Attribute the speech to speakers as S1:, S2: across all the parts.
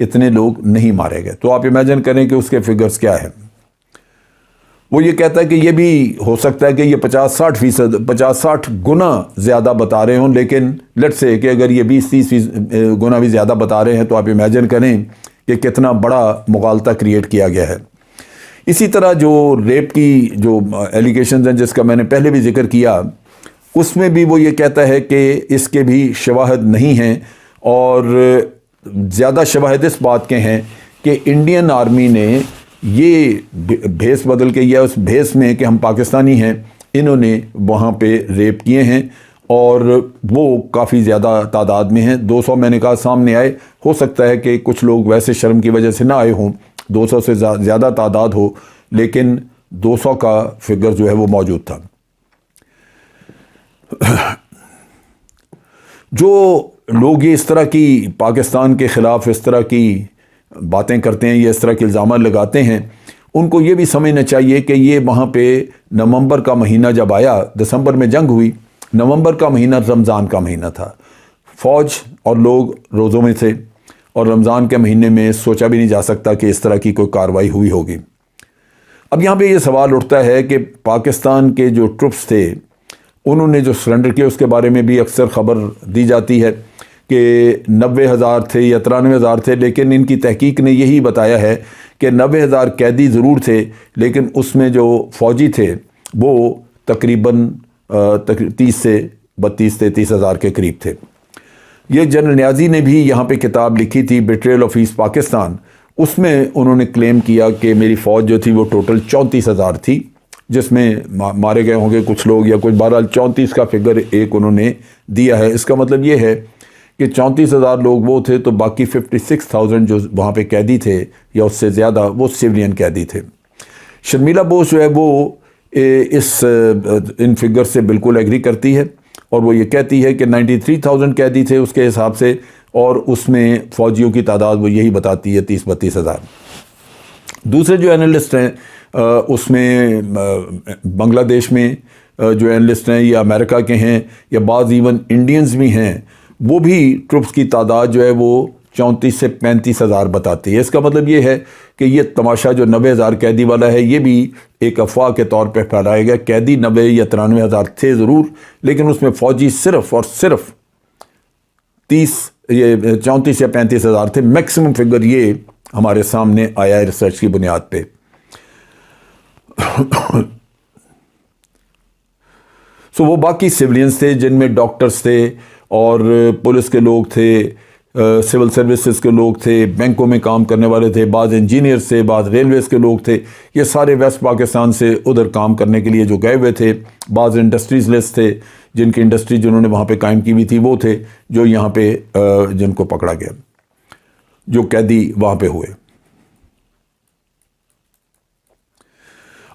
S1: اتنے لوگ نہیں مارے گئے. تو آپ امیجن کریں کہ اس کے فگرز کیا ہیں. وہ یہ کہتا ہے کہ یہ بھی ہو سکتا ہے کہ یہ 50-60 گنا زیادہ بتا رہے ہوں، لیکن لیٹ سے کہ اگر یہ 20-30 گنا بھی زیادہ بتا رہے ہیں تو آپ امیجن کریں کہ کتنا بڑا مغالطہ کریٹ کیا گیا ہے. اسی طرح جو ریپ کی جو ایلیگیشنز ہیں جس کا میں نے پہلے بھی ذکر کیا، اس میں بھی وہ یہ کہتا ہے کہ اس کے بھی شواہد نہیں ہیں، اور زیادہ شواہد اس بات کے ہیں کہ انڈین آرمی نے یہ بھیس بدل کے یا اس بھیس میں کہ ہم پاکستانی ہیں، انہوں نے وہاں پہ ریپ کیے ہیں، اور وہ کافی زیادہ تعداد میں ہیں. 200 میں نے کہا سامنے آئے. ہو سکتا ہے کہ کچھ لوگ ویسے شرم کی وجہ سے نہ آئے ہوں، 200 سے زیادہ تعداد ہو، لیکن 200 کا فگر جو ہے وہ موجود تھا. جو لوگ یہ اس طرح کی پاکستان کے خلاف اس طرح کی باتیں کرتے ہیں یا اس طرح کے الزامات لگاتے ہیں، ان کو یہ بھی سمجھنا چاہیے کہ یہ وہاں پہ نومبر کا مہینہ جب آیا، دسمبر میں جنگ ہوئی، نومبر کا مہینہ رمضان کا مہینہ تھا. فوج اور لوگ روزوں میں تھے، اور رمضان کے مہینے میں سوچا بھی نہیں جا سکتا کہ اس طرح کی کوئی کارروائی ہوئی ہوگی. اب یہاں پہ یہ سوال اٹھتا ہے کہ پاکستان کے جو ٹروپس تھے انہوں نے جو سرنڈر کیا، اس کے بارے میں بھی اکثر خبر دی جاتی ہے کہ 90,000 تھے یا 93,000 تھے، لیکن ان کی تحقیق نے یہی بتایا ہے کہ 90,000 قیدی ضرور تھے، لیکن اس میں جو فوجی تھے وہ تقریباً 33,000 کے قریب تھے. یہ جنرل نیازی نے بھی یہاں پہ کتاب لکھی تھی بیٹریل آف ایسٹ پاکستان. اس میں انہوں نے کلیم کیا کہ میری فوج جو تھی وہ ٹوٹل 34,000 تھی، جس میں مارے گئے ہوں گے کچھ لوگ یا کچھ. بہرحال 34 کا فگر ایک انہوں نے دیا ہے. اس کا مطلب یہ ہے کہ 34,000 لوگ وہ تھے، تو باقی 56,000 جو وہاں پہ قیدی تھے یا اس سے زیادہ وہ سیولین قیدی تھے. شرمیلا بوس جو ہے وہ ان فگر سے بالکل ایگری کرتی ہے، اور وہ یہ کہتی ہے کہ 93,000 قیدی تھے اس کے حساب سے، اور اس میں فوجیوں کی تعداد وہ یہی بتاتی ہے 30-32,000. دوسرے جو اینالسٹ ہیں اس میں بنگلہ دیش میں جو اینالسٹ ہیں یا امریکہ کے ہیں یا بعض ایون انڈینز بھی ہیں، وہ بھی ٹروپس کی تعداد جو ہے وہ 34 سے 35,000 بتاتی ہے. اس کا مطلب یہ ہے کہ یہ تماشا جو 90,000 قیدی والا ہے یہ بھی ایک افواہ کے طور پہ پھیلایا گیا. قیدی 90 یا 93,000 تھے ضرور، لیکن اس میں فوجی صرف اور صرف 34 یا 35,000 تھے. میکسیمم فگر یہ ہمارے سامنے آیا ہے ریسرچ کی بنیاد پہ. وہ باقی سیولینز تھے جن میں ڈاکٹرز تھے اور پولیس کے لوگ تھے، سول سروسز کے لوگ تھے، بینکوں میں کام کرنے والے تھے، بعض انجینئرز تھے، بعض ریلویز کے لوگ تھے. یہ سارے ویسٹ پاکستان سے ادھر کام کرنے کے لیے جو گئے ہوئے تھے. بعض انڈسٹریز لیس تھے، جن کی انڈسٹری جنہوں نے وہاں پہ قائم کی ہوئی تھی وہ تھے جو یہاں پہ جن کو پکڑا گیا، جو قیدی وہاں پہ ہوئے.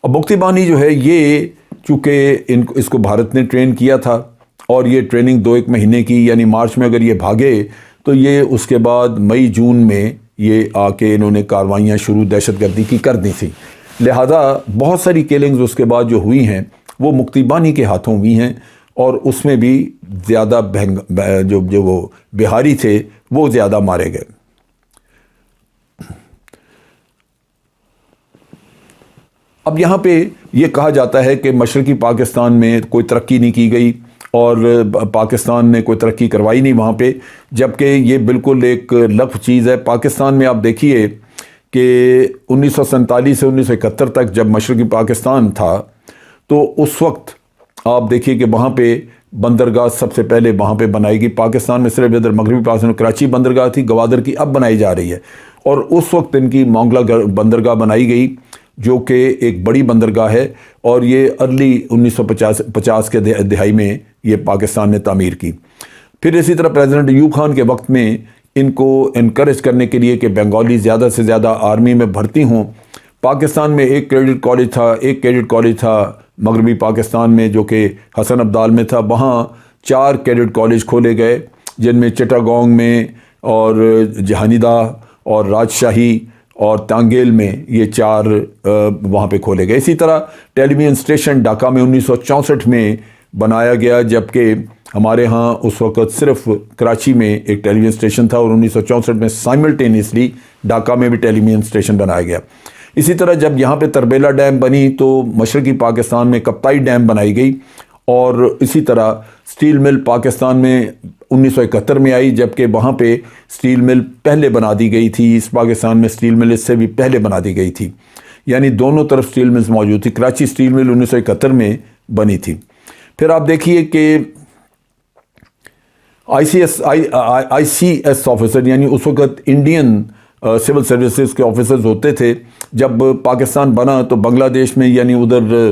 S1: اب مکتی بانی جو ہے یہ چونکہ اس کو بھارت نے ٹرین کیا تھا، اور یہ ٹریننگ 2-1 مہینے کی، یعنی مارچ میں اگر یہ بھاگے تو یہ اس کے بعد مئی جون میں یہ آ کے انہوں نے کاروائیاں شروع دہشت گردی کی کر دی تھی. لہذا بہت ساری کیلنگز اس کے بعد جو ہوئی ہیں وہ مکتی بانی کے ہاتھوں ہوئی ہیں، اور اس میں بھی زیادہ جو وہ بہاری تھے وہ زیادہ مارے گئے. اب یہاں پہ یہ کہا جاتا ہے کہ مشرقی پاکستان میں کوئی ترقی نہیں کی گئی اور پاکستان نے کوئی ترقی کروائی نہیں وہاں پہ، جبکہ یہ بالکل ایک لغو چیز ہے. پاکستان میں آپ دیکھیے کہ 1947 سے 1971 تک جب مشرقی پاکستان تھا تو اس وقت آپ دیکھیے کہ وہاں پہ بندرگاہ سب سے پہلے وہاں پہ بنائی گئی. پاکستان میں صرف ادھر مغربی پاکستان کراچی بندرگاہ تھی، گوادر کی اب بنائی جا رہی ہے، اور اس وقت ان کی مونگلا بندرگاہ بنائی گئی جو کہ ایک بڑی بندرگاہ ہے، اور یہ ارلی 1950 کے دہائی میں یہ پاکستان نے تعمیر کی. پھر اسی طرح پریزیڈنٹ ایوب خان کے وقت میں ان کو انکریج کرنے کے لیے کہ بنگالی زیادہ سے زیادہ آرمی میں بھرتی ہوں، پاکستان میں ایک کیڈٹ کالج تھا مغربی پاکستان میں جو کہ حسن ابدال میں تھا. وہاں 4 کیڈٹ کالج کھولے گئے، جن میں چٹاگونگ میں اور جہانیدہ اور راجشاہی اور تانگیل میں یہ 4 وہاں پہ کھولے گئے. اسی طرح ٹیلی ویژن اسٹیشن ڈھاکہ میں 1964 میں بنایا گیا، جبکہ ہمارے ہاں اس وقت صرف کراچی میں ایک ٹیلی ویژن اسٹیشن تھا، اور 1964 میں سائملٹینیسلی ڈھاکہ میں بھی ٹیلی ویژن اسٹیشن بنایا گیا۔ اسی طرح جب یہاں پہ تربیلا ڈیم بنی تو مشرقی پاکستان میں کپتائی ڈیم بنائی گئی، اور اسی طرح سٹیل مل پاکستان میں 1971 میں آئی، جبکہ وہاں پہ سٹیل مل پہلے بنا دی گئی تھی۔ اس پاکستان میں سٹیل مل اس سے بھی پہلے بنا دی گئی تھی، یعنی دونوں طرف سٹیل ملز موجود تھی۔ کراچی سٹیل مل 1971 میں بنی تھی۔ پھر آپ دیکھیے کہ آئی سی ایس آفیسر، یعنی اس وقت انڈین سول سروسز کے آفیسرز ہوتے تھے۔ جب پاکستان بنا تو بنگلہ دیش میں، یعنی ادھر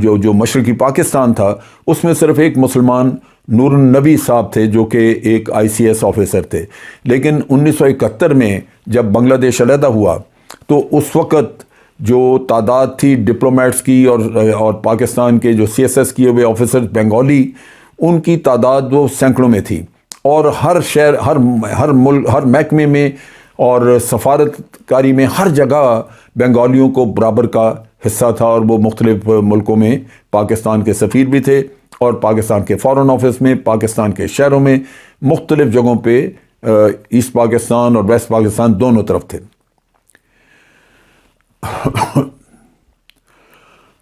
S1: جو مشرقی پاکستان تھا، اس میں صرف ایک مسلمان نور النبی صاحب تھے جو کہ ایک آئی سی ایس آفیسر تھے۔ لیکن 1971 میں جب بنگلہ دیش علیحدہ ہوا تو اس وقت جو تعداد تھی ڈپلومیٹس کی اور پاکستان کے جو سی ایس ایس کیے ہوئے آفیسر بنگالی، ان کی تعداد وہ سینکڑوں میں تھی، اور ہر شہر، ہر ملک، ہر محکمے میں اور سفارتکاری میں ہر جگہ بنگالیوں کو برابر کا حصہ تھا، اور وہ مختلف ملکوں میں پاکستان کے سفیر بھی تھے، اور پاکستان کے فارن آفس میں، پاکستان کے شہروں میں، مختلف جگہوں پہ ایسٹ پاکستان اور ویسٹ پاکستان دونوں طرف تھے۔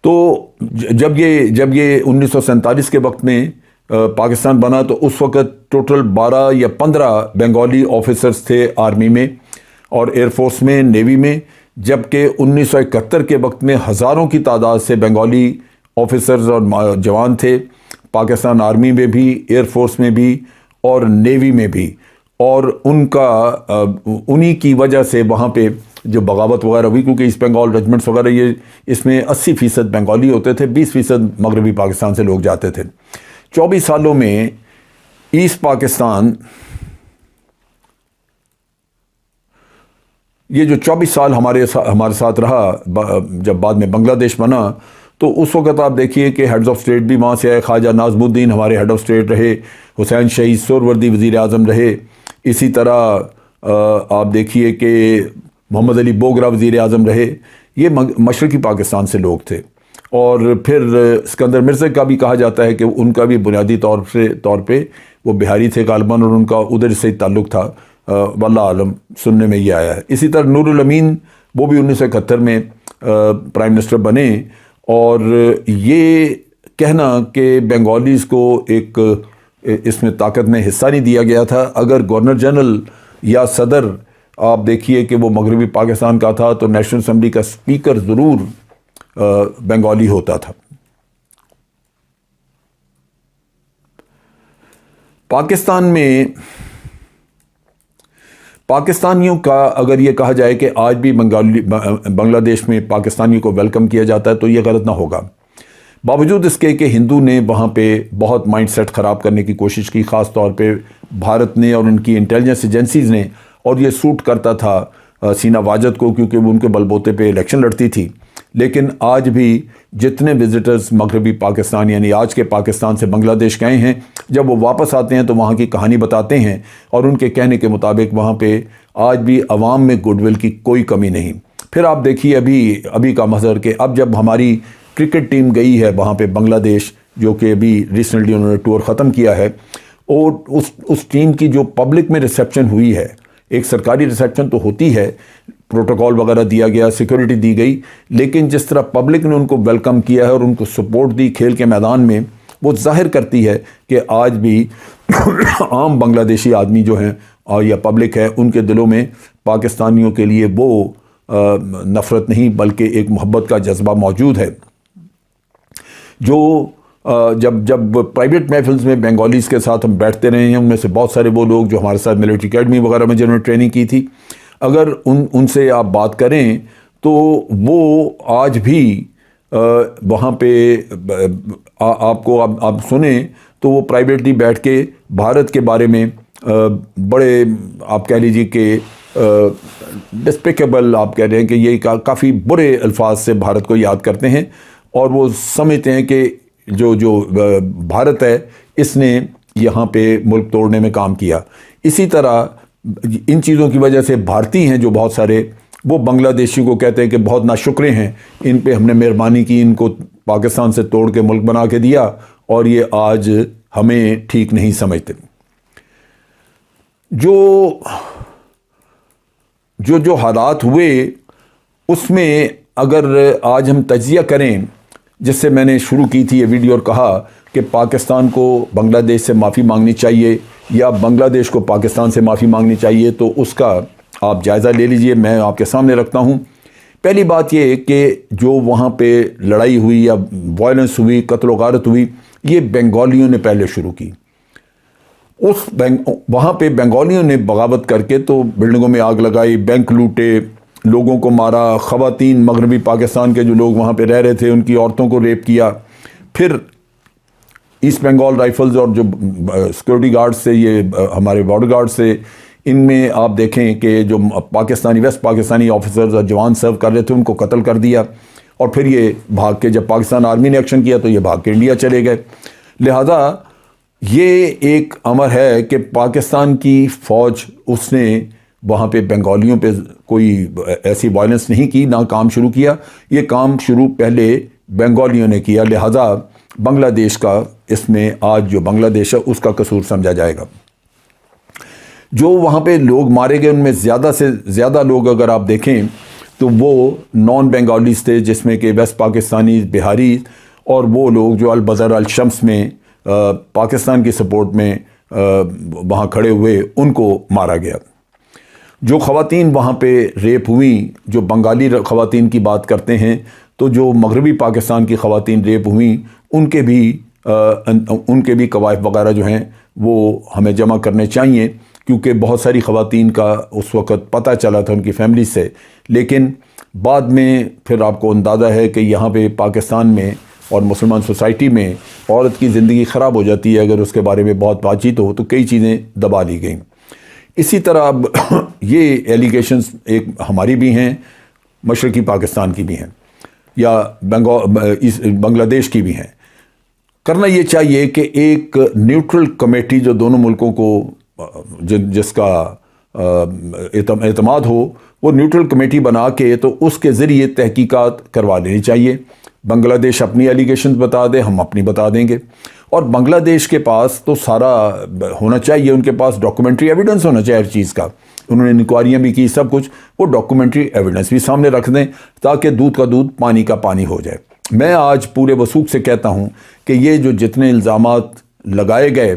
S1: تو جب یہ 1947 کے وقت میں پاکستان بنا تو اس وقت ٹوٹل 12 یا 15 بنگالی آفیسرز تھے آرمی میں اور ایئر فورس میں، نیوی میں، جبکہ 1971 کے وقت میں ہزاروں کی تعداد سے بنگالی آفیسرز اور جوان تھے، پاکستان آرمی میں بھی، ایئر فورس میں بھی اور نیوی میں بھی، اور انہی کی وجہ سے وہاں پہ جو بغاوت وغیرہ ہوئی، کیونکہ ایسٹ بنگال ریجمنٹس وغیرہ اس میں 80% بنگالی ہوتے تھے، 20% مغربی پاکستان سے لوگ جاتے تھے۔ 24 سالوں میں ایسٹ پاکستان، یہ جو 24 سال ہمارے ساتھ رہا، جب بعد میں بنگلہ دیش بنا تو اس وقت آپ دیکھیے کہ ہیڈز آف اسٹیٹ بھی وہاں سے آئے۔ خواجہ ناظم الدین ہمارے ہیڈ آف اسٹیٹ رہے، حسین شہید سہروردی وزیر اعظم رہے، اسی طرح آپ دیکھیے کہ محمد علی بوگرا وزیر اعظم رہے۔ یہ مشرقی پاکستان سے لوگ تھے، اور پھر اسکندر مرزا کا بھی کہا جاتا ہے کہ ان کا بھی بنیادی طور پہ وہ بہاری تھے غالباً، اور ان کا ادھر سے تعلق تھا، واللہ عالم، سننے میں یہ آیا ہے۔ اسی طرح نور الامین، وہ بھی 1971 میں پرائم منسٹر بنے، اور یہ کہنا کہ بنگالیز کو ایک اس میں طاقت میں حصہ نہیں دیا گیا تھا، اگر گورنر جنرل یا صدر آپ دیکھیے کہ وہ مغربی پاکستان کا تھا تو نیشنل اسمبلی کا اسپیکر ضرور بنگالی ہوتا تھا۔ پاکستان میں پاکستانیوں کا اگر یہ کہا جائے کہ آج بھی بنگلہ دیش میں پاکستانیوں کو ویلکم کیا جاتا ہے تو یہ غلط نہ ہوگا، باوجود اس کے کہ ہندو نے وہاں پہ بہت مائنڈ سیٹ خراب کرنے کی کوشش کی، خاص طور پہ بھارت نے اور ان کی انٹیلیجنس ایجنسیز نے، اور یہ سوٹ کرتا تھا سینا واجد کو کیونکہ وہ ان کے بلبوتے پہ الیکشن لڑتی تھی۔ لیکن آج بھی جتنے وزٹرز مغربی پاکستان، یعنی آج کے پاکستان سے بنگلہ دیش گئے ہیں، جب وہ واپس آتے ہیں تو وہاں کی کہانی بتاتے ہیں، اور ان کے کہنے کے مطابق وہاں پہ آج بھی عوام میں گڈ ول کی کوئی کمی نہیں۔ پھر آپ دیکھیے ابھی کا منظر کہ اب جب ہماری کرکٹ ٹیم گئی ہے وہاں پہ بنگلہ دیش، جو کہ ابھی ریسنٹلی انہوں نے ٹور ختم کیا ہے، اور اس ٹیم کی جو پبلک میں ریسیپشن ہوئی ہے، ایک سرکاری ریسیپشن تو ہوتی ہے، پروٹوکول وغیرہ دیا گیا، سیکورٹی دی گئی، لیکن جس طرح پبلک نے ان کو ویلکم کیا ہے اور ان کو سپورٹ دی کھیل کے میدان میں، وہ ظاہر کرتی ہے کہ آج بھی عام بنگلہ دیشی آدمی جو ہیں یا پبلک ہے، ان کے دلوں میں پاکستانیوں کے لیے وہ نفرت نہیں بلکہ ایک محبت کا جذبہ موجود ہے۔ جو جب پرائیویٹ محفلز میں بنگالیز کے ساتھ ہم بیٹھتے رہے ہیں، ان میں سے بہت سارے وہ لوگ جو ہمارے ساتھ ملٹری اکیڈمی وغیرہ میں جنہوں نے ٹریننگ کی تھی، اگر ان سے آپ بات کریں تو وہ آج بھی وہاں پہ آپ سنیں تو وہ پرائیویٹلی بیٹھ کے بھارت کے بارے میں بڑے آپ کہہ لیجیے کہ ڈسپیکیبل، آپ کہہ رہے ہیں کہ یہ کافی برے الفاظ سے بھارت کو یاد کرتے ہیں، اور وہ سمجھتے ہیں کہ جو بھارت ہے اس نے یہاں پہ ملک توڑنے میں کام کیا۔ اسی طرح ان چیزوں کی وجہ سے بھارتی ہیں جو بہت سارے، وہ بنگلہ دیشیوں کو کہتے ہیں کہ بہت ناشکرے ہیں، ان پہ ہم نے مہربانی کی، ان کو پاکستان سے توڑ کے ملک بنا کے دیا، اور یہ آج ہمیں ٹھیک نہیں سمجھتے۔ جو حالات ہوئے اس میں اگر آج ہم تجزیہ کریں، جس سے میں نے شروع کی تھی یہ ویڈیو اور کہا کہ پاکستان کو بنگلہ دیش سے معافی مانگنی چاہیے یا بنگلہ دیش کو پاکستان سے معافی مانگنی چاہیے، تو اس کا آپ جائزہ لے لیجئے، میں آپ کے سامنے رکھتا ہوں۔ پہلی بات یہ کہ جو وہاں پہ لڑائی ہوئی یا وائلنس ہوئی، قتل و غارت ہوئی، یہ بنگالیوں نے پہلے شروع کی۔ وہاں پہ بنگالیوں نے بغاوت کر کے تو بلڈنگوں میں آگ لگائی، بینک لوٹے، لوگوں کو مارا، خواتین مغربی پاکستان کے جو لوگ وہاں پہ رہ رہے تھے ان کی عورتوں کو ریپ کیا۔ پھر ایسٹ بنگال رائفلز اور جو سیکورٹی گارڈز سے، یہ ہمارے بارڈر گارڈ سے، ان میں آپ دیکھیں کہ جو ویسٹ پاکستانی آفیسرز اور جوان سرو کر رہے تھے ان کو قتل کر دیا، اور پھر یہ بھاگ کے، جب پاکستان آرمی نے ایکشن کیا تو یہ بھاگ کے انڈیا چلے گئے۔ لہذا یہ ایک امر ہے کہ پاکستان کی فوج اس نے وہاں پہ بنگالیوں پہ کوئی ایسی وائلنس نہیں کی، نہ کام شروع کیا، یہ کام شروع پہلے بنگالیوں نے کیا۔ لہذا بنگلہ دیش کا اس میں آج جو بنگلہ دیش ہے اس کا قصور سمجھا جائے گا۔ جو وہاں پہ لوگ مارے گئے ان میں زیادہ سے زیادہ لوگ اگر آپ دیکھیں تو وہ نان بنگالیز تھے، جس میں کہ ویسٹ پاکستانی، بہاری اور وہ لوگ جو البذر الشمس میں پاکستان کی سپورٹ میں وہاں کھڑے ہوئے، ان کو مارا گیا۔ جو خواتین وہاں پہ ریپ ہوئیں، جو بنگالی خواتین کی بات کرتے ہیں، تو جو مغربی پاکستان کی خواتین ریپ ہوئیں ان کے بھی قوائف وغیرہ جو ہیں وہ ہمیں جمع کرنے چاہیے، کیونکہ بہت ساری خواتین کا اس وقت پتہ چلا تھا ان کی فیملی سے، لیکن بعد میں پھر آپ کو اندازہ ہے کہ یہاں پہ پاکستان میں اور مسلمان سوسائٹی میں عورت کی زندگی خراب ہو جاتی ہے اگر اس کے بارے میں بہت بات چیت ہو، تو کئی چیزیں دبا لی گئیں۔ اسی طرح اب یہ ایلیگیشنز ایک ہماری بھی ہیں، مشرقی پاکستان کی بھی ہیں، یا بنگلہ دیش کی بھی ہیں۔ کرنا یہ چاہیے کہ ایک نیوٹرل کمیٹی جو دونوں ملکوں کو جس کا اعتماد ہو، وہ نیوٹرل کمیٹی بنا کے تو اس کے ذریعے تحقیقات کروا لینی چاہیے۔ بنگلہ دیش اپنی ایلیگیشنز بتا دے، ہم اپنی بتا دیں گے، اور بنگلہ دیش کے پاس تو سارا ہونا چاہیے، ان کے پاس ڈاکومنٹری ایویڈنس ہونا چاہیے ہر چیز کا، انہوں نے انکوائریاں بھی کی، سب کچھ، وہ ڈاکومنٹری ایویڈنس بھی سامنے رکھ دیں تاکہ دودھ کا دودھ پانی کا پانی ہو جائے۔ میں آج پورے وثوق سے کہتا ہوں کہ یہ جو جتنے الزامات لگائے گئے،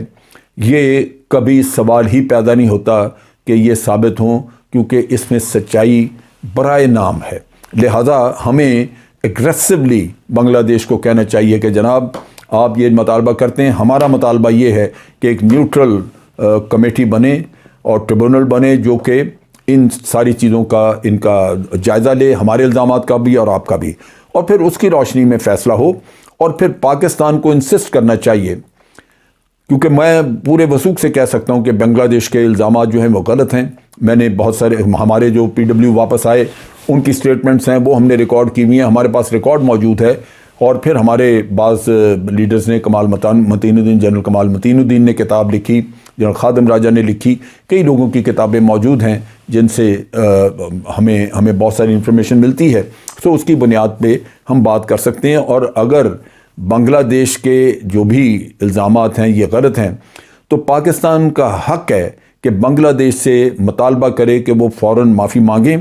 S1: یہ کبھی سوال ہی پیدا نہیں ہوتا کہ یہ ثابت ہوں، کیونکہ اس میں سچائی برائے نام ہے۔ لہذا ہمیں ایگریسولی بنگلہ دیش کو کہنا چاہیے کہ جناب آپ یہ مطالبہ کرتے ہیں، ہمارا مطالبہ یہ ہے کہ ایک نیوٹرل کمیٹی بنے اور ٹریبونل بنے جو کہ ان ساری چیزوں کا ان کا جائزہ لے، ہمارے الزامات کا بھی اور آپ کا بھی، اور پھر اس کی روشنی میں فیصلہ ہو۔ اور پھر پاکستان کو انسسٹ کرنا چاہیے، کیونکہ میں پورے وثوق سے کہہ سکتا ہوں کہ بنگلہ دیش کے الزامات جو ہیں وہ غلط ہیں۔ میں نے بہت سارے ہمارے جو PW واپس آئے ان کی سٹیٹمنٹس ہیں، وہ ہم نے ریکارڈ کی ہوئی ہیں، ہمارے پاس ریکارڈ موجود ہے، اور پھر ہمارے بعض لیڈرز نے، متین الدین، جنرل کمال متین الدین نے کتاب لکھی، جنرل خادم راجہ نے لکھی، کئی لوگوں کی کتابیں موجود ہیں جن سے ہمیں بہت ساری انفارمیشن ملتی ہے، سو اس کی بنیاد پہ ہم بات کر سکتے ہیں۔ اور اگر بنگلہ دیش کے جو بھی الزامات ہیں یہ غلط ہیں تو پاکستان کا حق ہے کہ بنگلہ دیش سے مطالبہ کرے کہ وہ فوراً معافی مانگیں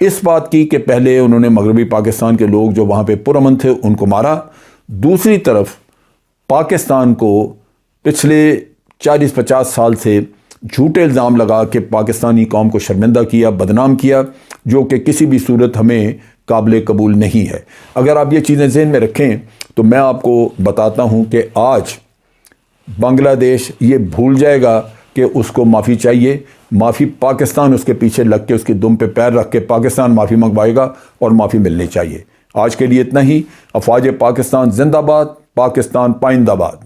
S1: اس بات کی کہ پہلے انہوں نے مغربی پاکستان کے لوگ جو وہاں پہ پرامن تھے ان کو مارا، دوسری طرف پاکستان کو پچھلے 40-50 سال سے جھوٹے الزام لگا کے پاکستانی قوم کو شرمندہ کیا، بدنام کیا، جو کہ کسی بھی صورت ہمیں قابل قبول نہیں ہے۔ اگر آپ یہ چیزیں ذہن میں رکھیں تو میں آپ کو بتاتا ہوں کہ آج بنگلہ دیش یہ بھول جائے گا کہ اس کو معافی چاہیے، معافی پاکستان اس کے پیچھے لگ کے اس کی دم پہ پیر رکھ کے پاکستان معافی منگوائے گا اور معافی ملنی چاہیے۔ آج کے لیے اتنا ہی۔ افواج پاکستان زندہ باد، پاکستان پائندہ باد۔